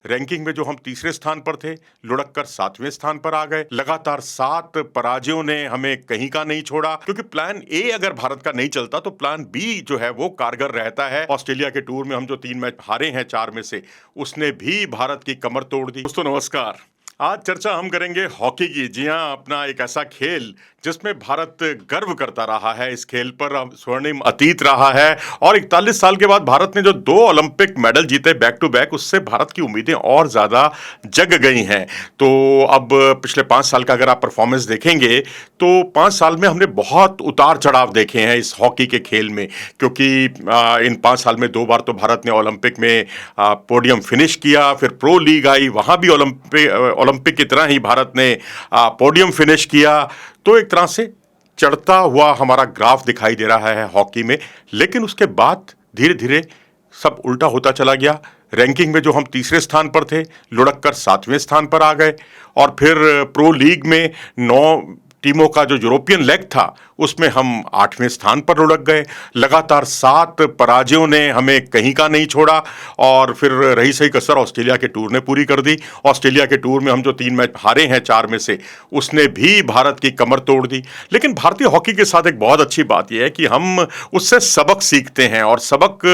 Ranking में जो हम तीसरे स्थान पर थे, लुढ़क कर 7वें स्थान पर आ गए। लगातार 7 पराजयों ने हमें कहीं का नहीं छोड़ा, क्योंकि प्लान ए अगर भारत का नहीं चलता तो प्लान बी जो है वो कारगर रहता है। ऑस्ट्रेलिया के टूर में हम जो 3 मैच हारे हैं 4 में से, उसने भी भारत की कमर तोड़ दी। दोस्तों नमस्कार। आज चर्चा हम करेंगे हॉकी की। जी हाँ, अपना एक ऐसा खेल जिसमें भारत गर्व करता रहा है। इस खेल पर स्वर्णिम अतीत रहा है और 41 साल के बाद भारत ने जो 2 ओलंपिक मेडल जीते बैक टू बैक, उससे भारत की उम्मीदें और ज्यादा जग गई हैं। तो अब पिछले 5 साल का अगर आप परफॉर्मेंस देखेंगे तो 5 साल में हमने बहुत उतार चढ़ाव देखे हैं इस हॉकी के खेल में, क्योंकि इन 5 साल में 2 बार तो भारत ने ओलंपिक में पोडियम फिनिश किया, फिर प्रो लीग आई, वहां भी ओलंपिक की तरह ही भारत ने पोडियम फिनिश किया। तो एक तरह से चढ़ता हुआ हमारा ग्राफ दिखाई दे रहा है हॉकी में। लेकिन उसके बाद धीरे धीरे सब उल्टा होता चला गया। रैंकिंग में जो हम तीसरे स्थान पर थे, लुढ़क कर 7वें स्थान पर आ गए और फिर प्रो लीग में 9 टीमों का जो यूरोपियन लेग था उसमें हम 8वें स्थान पर लुढ़क गए। लगातार 7 पराजयों ने हमें कहीं का नहीं छोड़ा और फिर रही सही कसर ऑस्ट्रेलिया के टूर ने पूरी कर दी। ऑस्ट्रेलिया के टूर में हम जो 3 मैच हारे हैं 4 में से, उसने भी भारत की कमर तोड़ दी। लेकिन भारतीय हॉकी के साथ एक बहुत अच्छी बात यह है कि हम उससे सबक सीखते हैं और सबक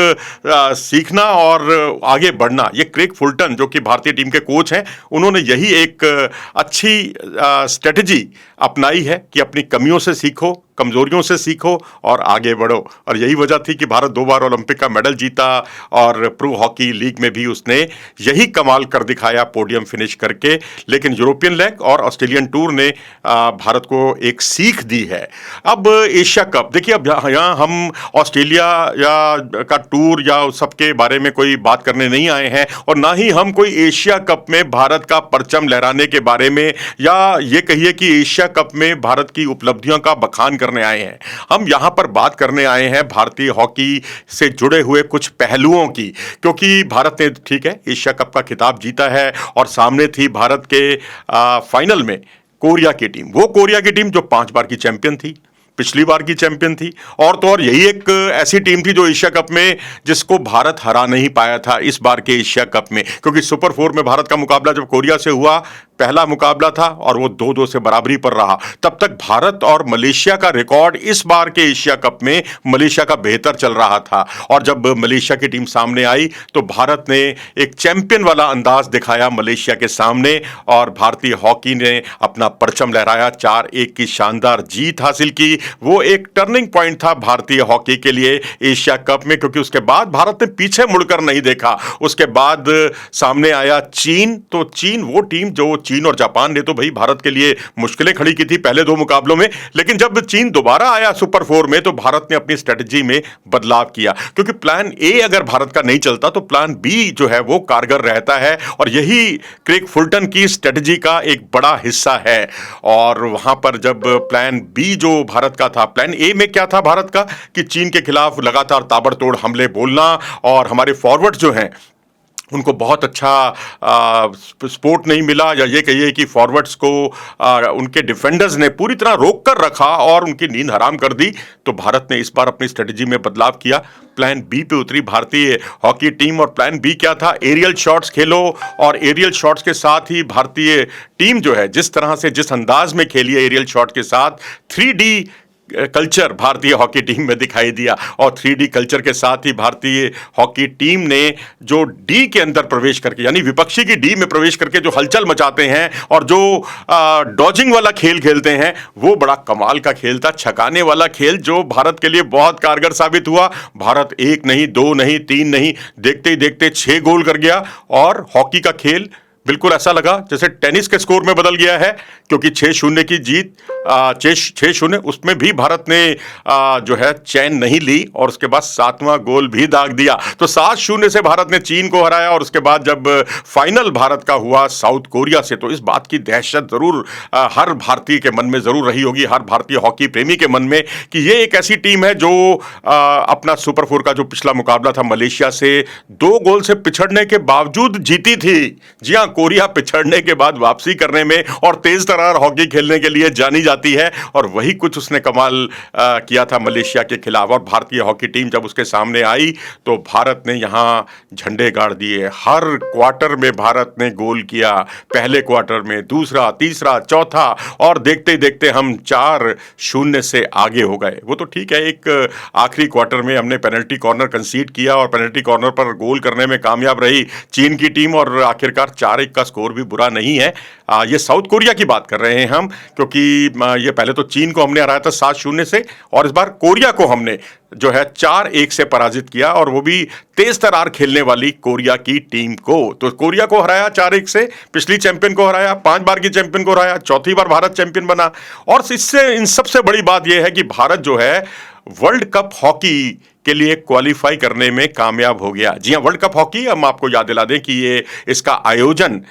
सीखना और आगे बढ़ना, ये क्रेग फुलटन जो कि भारतीय टीम के कोच हैं, उन्होंने यही एक अच्छी स्ट्रेटजी अपनाई है कि अपनी कमियों से सीखो, कमजोरियों से सीखो और आगे बढ़ो। और यही वजह थी कि भारत 2 बार ओलंपिक का मेडल जीता और प्रो हॉकी लीग में भी उसने यही कमाल कर दिखाया पोडियम फिनिश करके। लेकिन यूरोपियन लेग और ऑस्ट्रेलियन टूर ने भारत को एक सीख दी है। अब एशिया कप देखिए, अब यहाँ हम ऑस्ट्रेलिया का टूर या सबके बारे में कोई बात करने नहीं आए हैं और ना ही हम कोई एशिया कप में भारत का परचम लहराने के बारे में या ये कहिए कि एशिया कप में भारत की उपलब्धियों का बखान करने आए हैं। हम यहां पर बात करने आए हैं भारतीय हॉकी से जुड़े हुए कुछ पहलुओं की, क्योंकि भारत ने ठीक है एशिया कप का खिताब जीता है और सामने थी भारत के फाइनल में कोरिया की टीम। वो कोरिया की टीम जो 5 बार की चैंपियन थी, पिछली बार की चैंपियन थी, और तो और यही एक ऐसी टीम थी जो एशिया कप में जिसको भारत हरा नहीं पाया था इस बार के एशिया कप में। क्योंकि सुपर 4 में भारत का मुकाबला जब कोरिया से हुआ, पहला मुकाबला था और वो 2-2 से बराबरी पर रहा। तब तक भारत और मलेशिया का रिकॉर्ड इस बार के एशिया कप में मलेशिया का बेहतर चल रहा था। और जब मलेशिया की टीम सामने आई तो भारत ने एक चैंपियन वाला अंदाज दिखाया मलेशिया के सामने और भारतीय हॉकी ने अपना परचम लहराया, 4-1 की शानदार जीत हासिल की। वो एक टर्निंग पॉइंट था भारतीय हॉकी के लिए एशिया कप में, क्योंकि उसके बाद भारत ने पीछे मुड़कर नहीं देखा। उसके बाद सामने आया चीन। तो चीन वो टीम जो चीन और जापान ने तो भाई भारत के लिए मुश्किलें खड़ी की थी पहले 2 मुकाबलों में, लेकिन जब चीन दोबारा आया सुपर 4 में तो भारत ने अपनी स्ट्रेटजी में बदलाव किया, क्योंकि प्लान ए अगर भारत का नहीं चलता तो प्लान बी जो है वो कारगर रहता है और यही क्रेग फुलटन की स्ट्रेटजी का एक बड़ा हिस्सा है। और वहां पर जब प्लान बी जो भारत का था, प्लान ए में क्या था भारत का कि चीन के खिलाफ लगातार ताबड़तोड़ हमले बोलना और हमारे फॉरवर्ड जो हैं उनको बहुत अच्छा सपोर्ट नहीं मिला, या ये कहिए कि फॉरवर्ड्स को उनके डिफेंडर्स ने पूरी तरह रोक कर रखा और उनकी नींद हराम कर दी। तो भारत ने इस बार अपनी स्ट्रेटजी में बदलाव किया, प्लान बी पे उतरी भारतीय हॉकी टीम। और प्लान बी क्या था? एरियल शॉट्स खेलो, और एरियल शॉट्स के साथ ही भारतीय टीम जो है जिस तरह से जिस अंदाज में खेली है एरियल शॉट के साथ, 3D कल्चर भारतीय हॉकी टीम में दिखाई दिया। और 3D कल्चर के साथ ही भारतीय हॉकी टीम ने जो डी के अंदर प्रवेश करके, यानी विपक्षी की डी में प्रवेश करके जो हलचल मचाते हैं और जो डॉजिंग वाला खेल खेलते हैं, वो बड़ा कमाल का खेल था, छकाने वाला खेल जो भारत के लिए बहुत कारगर साबित हुआ। भारत 1 नहीं, 2 नहीं, 3 नहीं, देखते ही देखते 6 गोल कर गया और हॉकी का खेल बिल्कुल ऐसा लगा जैसे टेनिस के स्कोर में बदल गया है, क्योंकि 6-0 की जीत, 6-0 उसमें भी भारत ने जो है चैन नहीं ली और उसके बाद 7वां गोल भी दाग दिया। तो 7-0 से भारत ने चीन को हराया और उसके बाद जब फाइनल भारत का हुआ साउथ कोरिया से, तो इस बात की दहशत जरूर हर भारतीय के मन में जरूर रही होगी, हर भारतीय हॉकी प्रेमी के मन में, कि ये एक ऐसी टीम है जो अपना सुपर 4 का जो पिछला मुकाबला था मलेशिया से 2 गोल से पिछड़ने के बावजूद जीती थी। जी हाँ, कोरिया पिछड़ने के बाद वापसी करने में और तेज तर्रार हॉकी खेलने के लिए जानी जाती है, और वही कुछ उसने कमाल किया था मलेशिया के खिलाफ। और भारतीय हॉकी टीम जब उसके सामने आई तो भारत ने यहाँ झंडे गाड़ दिए। हर क्वार्टर में भारत ने गोल किया, पहले क्वार्टर में, दूसरा, तीसरा, चौथा, और देखते देखते हम 4-0 से आगे हो गए। वो तो ठीक है, एक आखिरी क्वार्टर में हमने पेनल्टी कॉर्नर कंसीड किया और पेनल्टी कॉर्नर पर गोल करने में कामयाब रही चीन की टीम, और आखिरकार 4-1 का स्कोर भी बुरा नहीं है। ये साउथ कोरिया की बात कर रहे हैं हम, क्योंकि ये पहले तो चीन को हमने हराया था 7-0 से, और इस बार कोरिया को हमने जो है 4-1 से पराजित किया, और वो भी तेज तरार खेलने वाली कोरिया की टीम को। तो कोरिया को हराया 4-1 से, पिछली चैंपियन को हराया, 5 बार की चैंपियन को हराया, चौथी बार भारत चैंपियन बना। और इससे इन सबसे बड़ी बात यह है कि भारत जो है वर्ल्ड कप हॉकी के लिए क्वालिफाई करने में कामयाब हो गया। जी हाँ, वर्ल्ड कप हॉकी, हम आपको याद दिला दें कि ये इसका आयोजन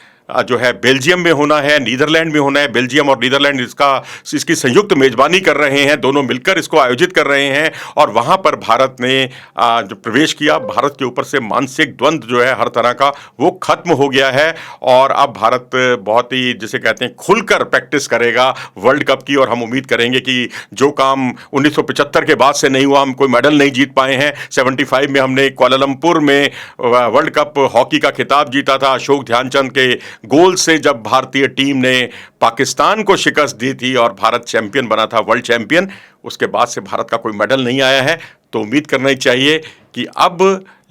जो है बेल्जियम में होना है, नीदरलैंड में होना है। बेल्जियम और नीदरलैंड इसकी संयुक्त मेजबानी कर रहे हैं, दोनों मिलकर इसको आयोजित कर रहे हैं। और वहां पर भारत ने जो प्रवेश किया, भारत के ऊपर से मानसिक द्वंद्व जो है हर तरह का, वो खत्म हो गया है। और अब भारत बहुत ही, जिसे कहते हैं, खुलकर प्रैक्टिस करेगा वर्ल्ड कप की। और हम उम्मीद करेंगे कि जो काम 1975 के बाद से नहीं हुआ, हम कोई मेडल नहीं जीत पाए हैं। 75 में हमने कुआलालंपुर में वर्ल्ड कप हॉकी का खिताब जीता था, अशोक ध्यानचंद के गोल से, जब भारतीय टीम ने पाकिस्तान को शिकस्त दी थी और भारत चैंपियन बना था, वर्ल्ड चैंपियन। उसके बाद से भारत का कोई मेडल नहीं आया है। तो उम्मीद करना ही चाहिए कि अब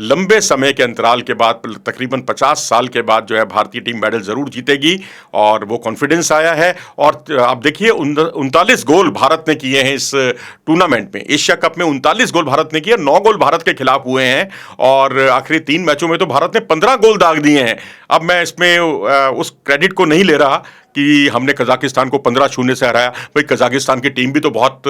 लंबे समय के अंतराल के बाद, तकरीबन 50 साल के बाद, जो है भारतीय टीम मेडल जरूर जीतेगी, और वो कॉन्फिडेंस आया है। और आप देखिए 39 गोल भारत ने किए हैं इस टूर्नामेंट में। एशिया कप में 39 गोल भारत ने किए, 9 गोल भारत के खिलाफ हुए हैं, और आखिरी 3 मैचों में तो भारत ने 15 गोल दाग दिए हैं। अब मैं इसमें उस क्रेडिट को नहीं ले रहा कि हमने कजाकिस्तान को 15-0 से हराया। भाई, कजाकिस्तान की टीम भी तो बहुत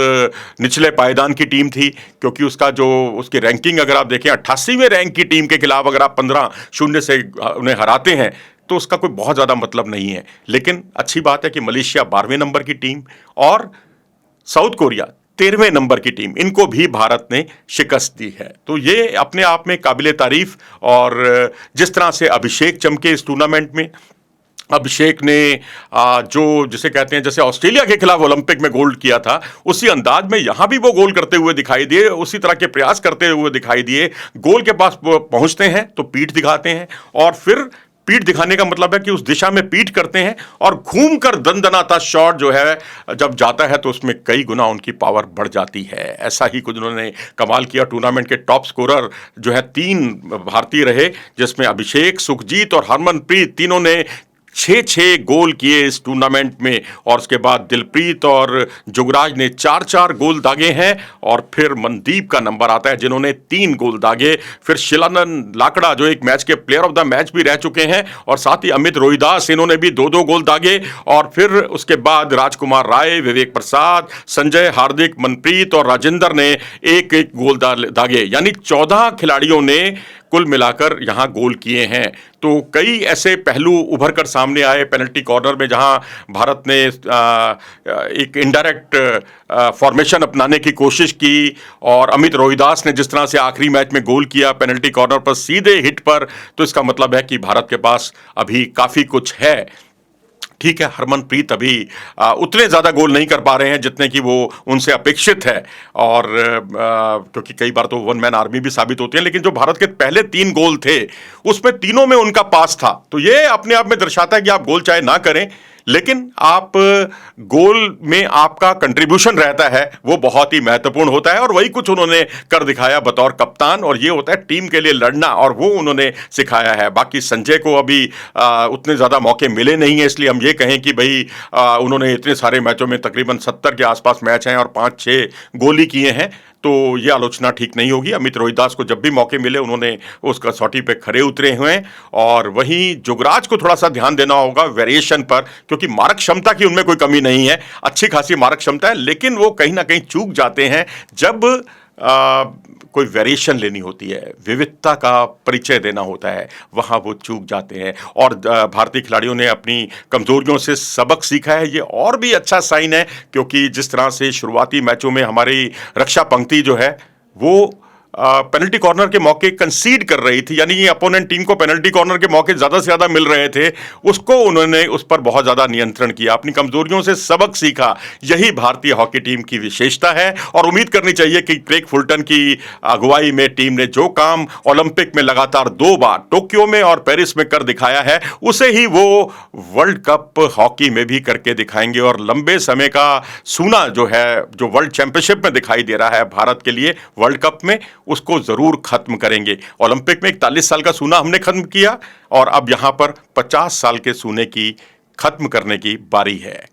निचले पायदान की टीम थी, क्योंकि उसकी रैंकिंग अगर आप देखें, 88वें रैंक की टीम के खिलाफ अगर आप 15-0 से उन्हें हराते हैं तो उसका कोई बहुत ज़्यादा मतलब नहीं है। लेकिन अच्छी बात है कि मलेशिया 12वें नंबर की टीम और साउथ कोरिया 13वें नंबर की टीम, इनको भी भारत ने शिकस्त दी है। तो ये अपने आप में काबिले तारीफ। और जिस तरह से अभिषेक चमके इस टूर्नामेंट में, अभिषेक ने जो जिसे कहते हैं, जैसे ऑस्ट्रेलिया के खिलाफ ओलंपिक में गोल्ड किया था, उसी अंदाज में यहां भी वो गोल करते हुए दिखाई दिए, उसी तरह के प्रयास करते हुए दिखाई दिए। गोल के पास पहुंचते हैं तो पीठ दिखाते हैं, और फिर पीठ दिखाने का मतलब है कि उस दिशा में पीठ करते हैं, और घूमकर दंदनाता शॉट जो है जब जाता है तो उसमें कई गुना उनकी पावर बढ़ जाती है। ऐसा ही कुछ उन्होंने कमाल किया। टूर्नामेंट के टॉप स्कोरर जो है 3 भारतीय रहे, जिसमें अभिषेक, सुखजीत और हरमनप्रीत, तीनों ने 6-6 गोल किए इस टूर्नामेंट में। और उसके बाद दिलप्रीत और जुगराज ने 4-4 गोल दागे हैं, और फिर मनदीप का नंबर आता है जिन्होंने 3 गोल दागे। फिर शिलानंद लाकड़ा जो एक मैच के प्लेयर ऑफ द मैच भी रह चुके हैं, और साथ ही अमित रोहिदास, इन्होंने भी 2-2 गोल दागे। और फिर उसके बाद राजकुमार राय, विवेक प्रसाद, संजय, हार्दिक, मनप्रीत और राजेंद्र ने 1-1 गोल दागे। यानी 14 खिलाड़ियों ने कुल मिलाकर यहां गोल किए हैं। तो कई ऐसे पहलू उभर कर सामने आए पेनल्टी कॉर्नर में, जहां भारत ने एक इनडायरेक्ट फॉर्मेशन अपनाने की कोशिश की, और अमित रोहिदास ने जिस तरह से आखिरी मैच में गोल किया पेनल्टी कॉर्नर पर सीधे हिट पर, तो इसका मतलब है कि भारत के पास अभी काफ़ी कुछ है। ठीक है, हरमनप्रीत अभी उतने ज़्यादा गोल नहीं कर पा रहे हैं जितने कि वो उनसे अपेक्षित है, और क्योंकि कई बार तो वन मैन आर्मी भी साबित होती है। लेकिन जो भारत के पहले 3 गोल थे, उसमें तीनों में उनका पास था। तो ये अपने आप में दर्शाता है कि आप गोल चाहे ना करें, लेकिन आप गोल में आपका कंट्रीब्यूशन रहता है, वो बहुत ही महत्वपूर्ण होता है। और वही कुछ उन्होंने कर दिखाया बतौर कप्तान, और ये होता है टीम के लिए लड़ना, और वो उन्होंने सिखाया है। बाकी संजय को अभी उतने ज़्यादा मौके मिले नहीं हैं, इसलिए हम ये कहें कि भाई उन्होंने इतने सारे मैचों में, तकरीबन 70 के आसपास मैच हैं और 5-6 गोल ही किए हैं, तो ये आलोचना ठीक नहीं होगी। अमित रोहिदास को जब भी मौके मिले उन्होंने उस कसौटी पे खरे उतरे हुए हैं। और वहीं जुगराज को थोड़ा सा ध्यान देना होगा वेरिएशन पर, क्योंकि मारक क्षमता की उनमें कोई कमी नहीं है, अच्छी खासी मारक क्षमता है, लेकिन वो कहीं ना कहीं चूक जाते हैं जब कोई वेरिएशन लेनी होती है, विविधता का परिचय देना होता है, वहाँ वो चूक जाते हैं। और भारतीय खिलाड़ियों ने अपनी कमजोरियों से सबक सीखा है, ये और भी अच्छा साइन है, क्योंकि जिस तरह से शुरुआती मैचों में हमारी रक्षा पंक्ति जो है वो पेनल्टी कॉर्नर के मौके कंसीड कर रही थी, यानी अपोनेंट टीम को पेनल्टी कॉर्नर के मौके ज्यादा से ज्यादा मिल रहे थे, उसको उन्होंने उस पर बहुत ज्यादा नियंत्रण किया, अपनी कमजोरियों से सबक सीखा। यही भारतीय हॉकी टीम की विशेषता है और उम्मीद करनी चाहिए कि क्रेग फुलटन की अगुवाई में टीम ने जो काम ओलंपिक में लगातार 2 बार टोक्यो में और पेरिस में कर दिखाया है, उसे ही वो वर्ल्ड कप हॉकी में भी करके दिखाएंगे और लंबे समय का सूना जो है, जो वर्ल्ड चैंपियनशिप में दिखाई दे रहा है भारत के लिए वर्ल्ड कप में, उसको जरूर खत्म करेंगे। ओलंपिक में 41 साल का सूना हमने खत्म किया और अब यहां पर 50 साल के सूने की खत्म करने की बारी है।